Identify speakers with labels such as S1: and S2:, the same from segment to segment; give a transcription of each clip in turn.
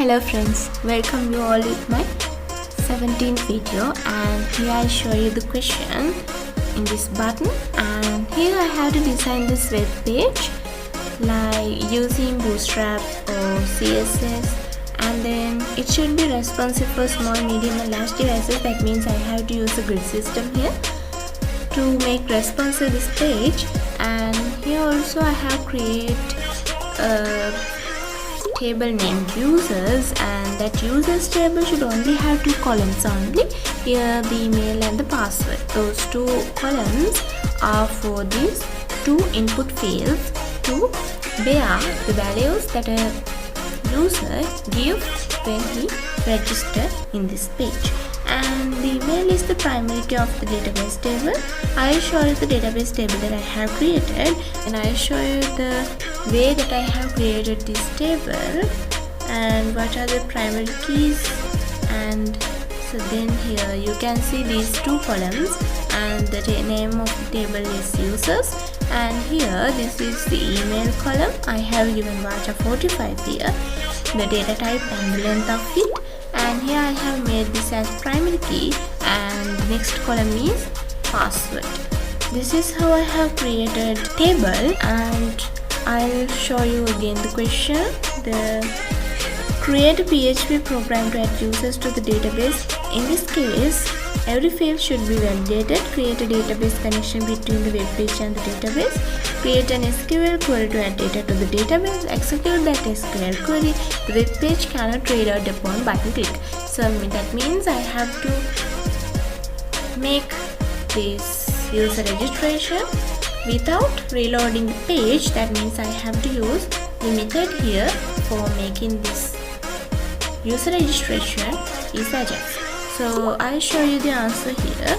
S1: Hello friends, welcome you all with my 17th video, and here I show you the question in this button. And here I have to design this web page like using Bootstrap or CSS, and then it should be responsive for small, medium and large devices. That means I have to use a grid system here to make responsive this page. And here also I have created a table named users, and that users table should only have two columns only. Here the email and the password. Those two columns are for these two input fields to bear the values that a user gives when he registered in this page. And the email is the primary key of the database table. I show you the database table that I have created, and I show you the way that I have created this table and what are the primary keys. And so then here you can see these two columns, and the name of the table is users, and here this is the email column. I have given varchar 45 here, the data type and the length of it. And here I have made this as primary key, and the next column is password. This is how I have created table, and I'll show you again the question. Create a PHP program to add users to the database. In this case, every field should be validated. Create a database connection between the web page and the database. Create an SQL query to add data to the database. Execute that SQL query. The web page cannot read out upon button click. So that means I have to make this user registration without reloading the page. That means I have to use the method here for making this user registration is Ajax. So I'll show you the answer here.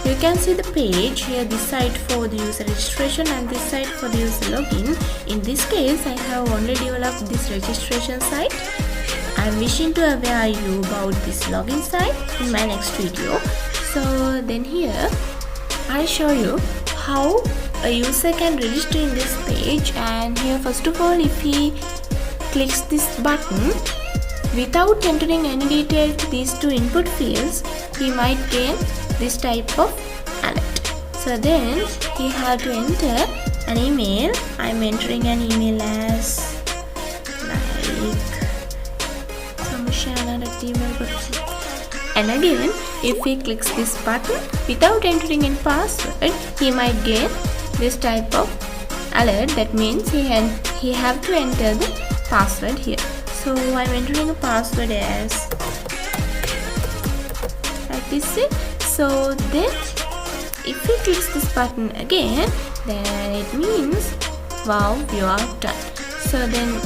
S1: You can see the page here, this side for the user registration and this side for the user login. In this case, I have only developed this registration site. I'm wishing to aware you about this login site in my next video. So then here I'll show you how a user can register in this page. And here first of all, if he clicks this button without entering any detail to these two input fields, he might gain this type of alert. So then he has to enter an email. I'm entering an email as like samushana@gmail.com. And again, if he clicks this button without entering in password, he might gain this type of alert. That means he have to enter the password here. So I'm entering a password as like this. So then if he clicks this button again, then it means wow, you are done. So then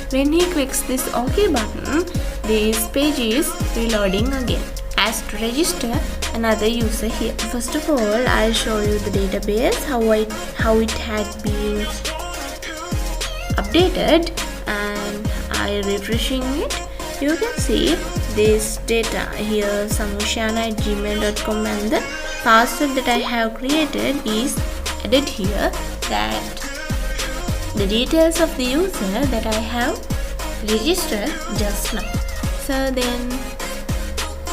S1: when he clicks this OK button, this page is reloading again as to register another user here. First of all, I'll show you the database, how it had been updated, and I refreshing it. You can see this data here, samushana@gmail.com, and the password that I have created is added here, that the details of the user that I have registered just now. So then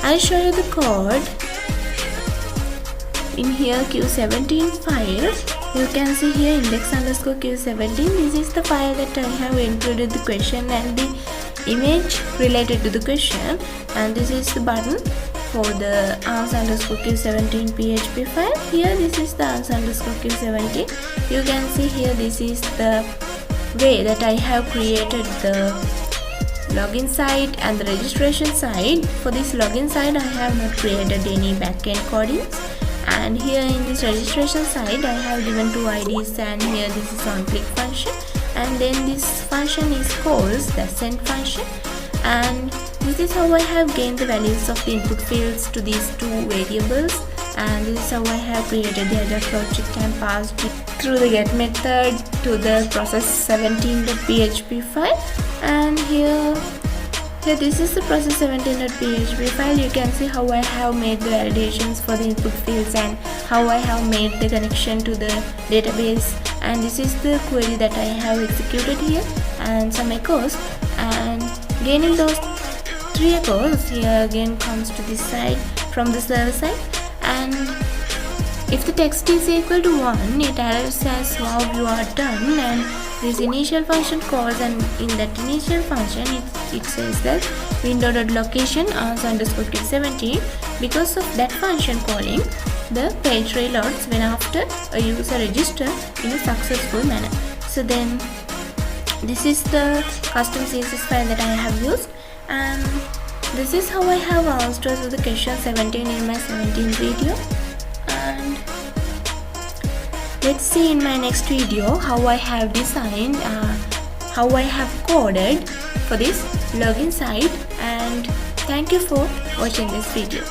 S1: I'll show you the code in here Q17 file. You can see here index_Q17. This is the file that I have included the question and the image related to the question, and this is the button for the ans_Q17 PHP file. Here this is the ans_Q17. You can see here this is the way that I have created the login site and the registration site. For this login site, I have not created any backend codings, and here in this registration site I have given two IDs, and here this is on click function, and then this function is called the send function. And this is how I have gained the values of the input fields to these two variables, and this is how I have created the Ajax object and passed it through the get method to the process17.php file. And here this is the process17.php file. You can see how I have made the validations for the input fields and how I have made the connection to the database and this is the query that I have executed here, and some echoes, and gaining those 3 echoes here again comes to this side from the server side, and if the text is equal to 1, it arrives as wow you are done, and this initial function calls, and in that initial function it says that window.location as underscore click17. Because of that function calling, the page reloads when after a user registers in a successful manner. So then this is the custom CSS file that I have used, and this is how I have answered the question 17 in my 17th video. And let's see in my next video how I have designed, how I have coded for this login site, and thank you for watching this video.